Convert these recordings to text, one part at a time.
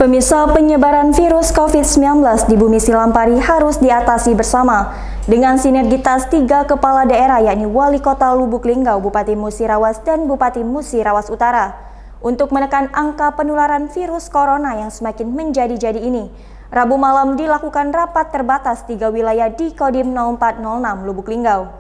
Pemirsa, penyebaran virus COVID-19 di Bumi Silampari harus diatasi bersama dengan sinergitas 3 kepala daerah, yakni Wali Kota Lubuk Linggau, Bupati Musirawas, dan Bupati Musirawas Utara untuk menekan angka penularan virus corona yang semakin menjadi-jadi ini. Rabu malam dilakukan rapat terbatas 3 wilayah di Kodim 0406 Lubuk Linggau.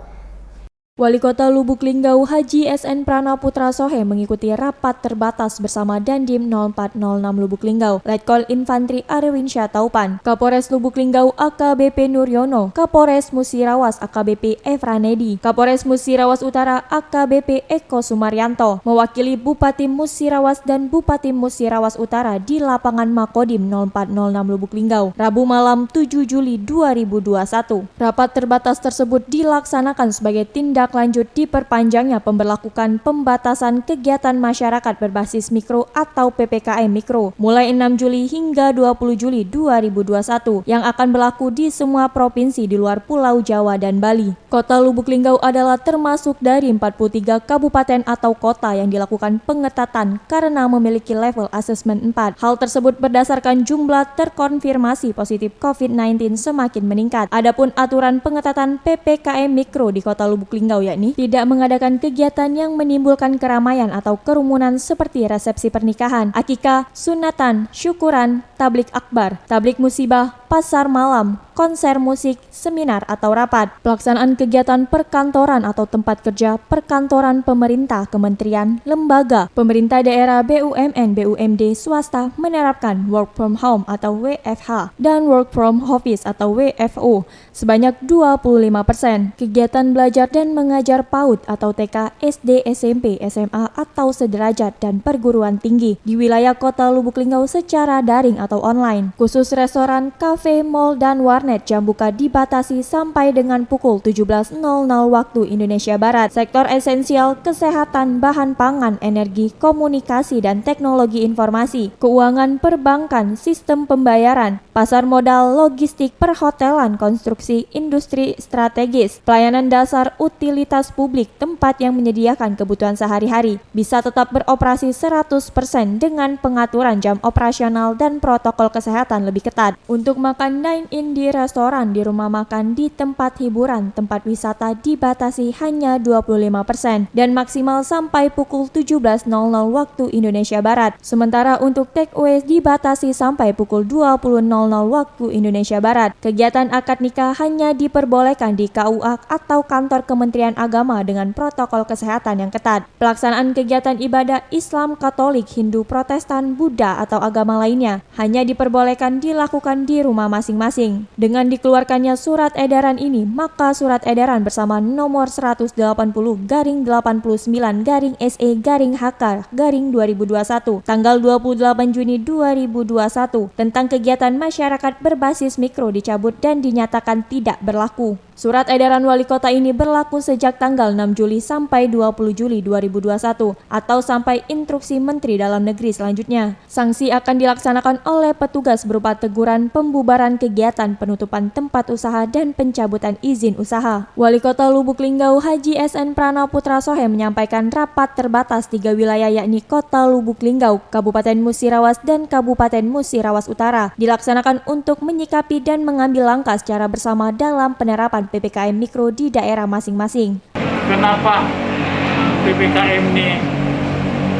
Wali Kota Lubuk Linggau Haji SN Pranaputra Sohe mengikuti rapat terbatas bersama Dandim 0406 Lubuk Linggau, Letkol Infantri Arewinsyah Taupan, Kapolres Lubuk Linggau AKBP Nuryono, Kapolres Musirawas AKBP Efranedi, Kapolres Musirawas Utara AKBP Eko Sumaryanto, mewakili Bupati Musirawas dan Bupati Musirawas Utara di lapangan Makodim 0406 Lubuk Linggau, Rabu malam 7 Juli 2021. Rapat terbatas tersebut dilaksanakan sebagai tindak lanjut diperpanjangnya pemberlakukan pembatasan kegiatan masyarakat berbasis mikro atau PPKM Mikro mulai 6 Juli hingga 20 Juli 2021 yang akan berlaku di semua provinsi di luar Pulau Jawa dan Bali. Kota Lubuk Linggau adalah termasuk dari 43 kabupaten atau kota yang dilakukan pengetatan karena memiliki level asesmen 4. Hal tersebut berdasarkan jumlah terkonfirmasi positif COVID-19 semakin meningkat. Adapun aturan pengetatan PPKM Mikro di Kota Lubuk Linggau yakni tidak mengadakan kegiatan yang menimbulkan keramaian atau kerumunan seperti resepsi pernikahan, akikah, sunatan, syukuran, tablik akbar, tablik musibah, pasar malam, konser musik, seminar atau rapat. Pelaksanaan kegiatan perkantoran atau tempat kerja perkantoran pemerintah, kementerian, lembaga, pemerintah daerah, BUMN, BUMD, swasta menerapkan work from home atau WFH dan work from office atau WFO sebanyak 25%. Kegiatan belajar dan mengajar PAUD atau TK, SD, SMP, SMA atau sederajat dan perguruan tinggi di wilayah Kota Lubuk Linggau secara daring atau online. Khusus restoran, kafe, mal, dan warnet jam buka dibatasi sampai dengan pukul 17.00 waktu Indonesia Barat. Sektor esensial, kesehatan, bahan pangan, energi, komunikasi dan teknologi informasi, keuangan, perbankan, sistem pembayaran, pasar modal, logistik, perhotelan, konstruksi, industri strategis, pelayanan dasar, utilitas publik, tempat yang menyediakan kebutuhan sehari-hari bisa tetap beroperasi 100% dengan pengaturan jam operasional dan protokol kesehatan lebih ketat. Untuk makan dine-in di restoran, di rumah makan, di tempat hiburan, tempat wisata dibatasi hanya 25% dan maksimal sampai pukul 17.00 waktu Indonesia Barat. Sementara untuk take away dibatasi sampai pukul 20.00 waktu Indonesia Barat. Kegiatan akad nikah hanya diperbolehkan di KUA atau kantor Kementerian Agama dengan protokol kesehatan yang ketat. Pelaksanaan kegiatan ibadah Islam, Katolik, Hindu, Protestan, Buddha atau agama lainnya hanya diperbolehkan dilakukan di rumah masing-masing. Dengan dikeluarkannya surat edaran ini, maka surat edaran bersama nomor 180-garing-SE-HK-2021 tanggal 28 Juni 2021 tentang kegiatan masyarakat berbasis mikro dicabut dan dinyatakan tidak berlaku. Surat edaran wali kota ini berlaku sejak tanggal 6 Juli sampai 20 Juli 2021 atau sampai instruksi Menteri Dalam Negeri selanjutnya. Sanksi akan dilaksanakan oleh petugas berupa teguran, pembubaran kegiatan, penutupan tempat usaha, dan pencabutan izin usaha. Wali Kota Lubuk Linggau Haji SN Pranaputra Sohe menyampaikan rapat terbatas 3 wilayah yakni Kota Lubuk Linggau, Kabupaten Musirawas, dan Kabupaten Musirawas Utara dilaksanakan untuk menyikapi dan mengambil langkah secara bersama dalam penerapan PPKM Mikro di daerah masing-masing. Kenapa PPKM ini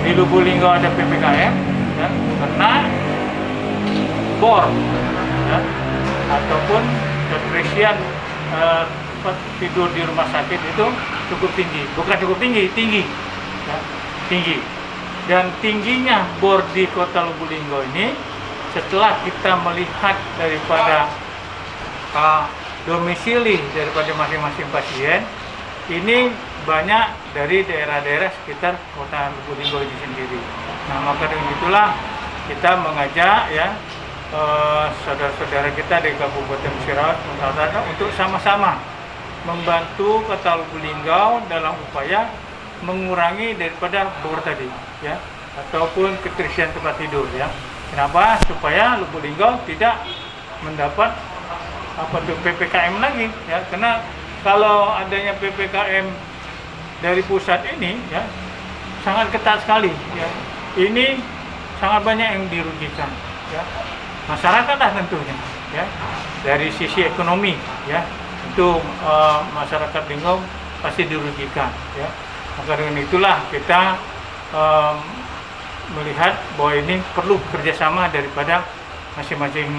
di Lubuk Linggau ada PPKM? Ya, karena bor ya, ataupun keterisian tidur di rumah sakit itu cukup tinggi. Bukan cukup tinggi, tinggi. Ya, tinggi. Dan tingginya bor di Kota Lubuk Linggau ini setelah kita melihat daripada domisili daripada masing-masing pasien ini banyak dari daerah-daerah sekitar Kota Lubuk Linggau ini sendiri. Nah, maka dengan itulah kita mengajak ya saudara-saudara kita di Kabupaten Musirawas untuk sama-sama membantu Kota Lubuk Linggau dalam upaya mengurangi daripada bor tadi ya ataupun keterisian tempat tidur ya. Kenapa? Supaya Lubuk Linggau tidak mendapat PPKM lagi ya, karena kalau adanya PPKM dari pusat ini ya sangat ketat sekali ya. Ini sangat banyak yang dirugikan ya masyarakat lah tentunya, ya dari sisi ekonomi, ya itu masyarakat Linggau pasti dirugikan, ya. Maka dengan itulah kita melihat bahwa ini perlu kerjasama daripada masing-masing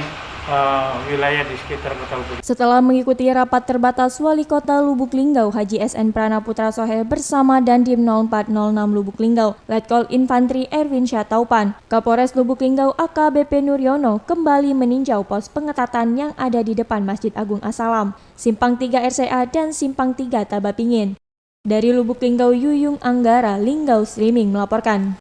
wilayah di sekitar Kota Lubuk. Setelah mengikuti rapat terbatas Wali Kota Lubuk Linggau Haji SN Pranaputra Sohe bersama Dandim 0406 Lubuk Linggau, Letkol Infantri Erwin Syataupan, Kapolres Lubuk Linggau AKBP Nuryono kembali meninjau pos pengetatan yang ada di depan Masjid Agung As-Salam, Simpang 3 RCA dan Simpang 3 Tabapingin. Dari Lubuk Linggau, Yuyung Anggara, Linggau Streaming melaporkan.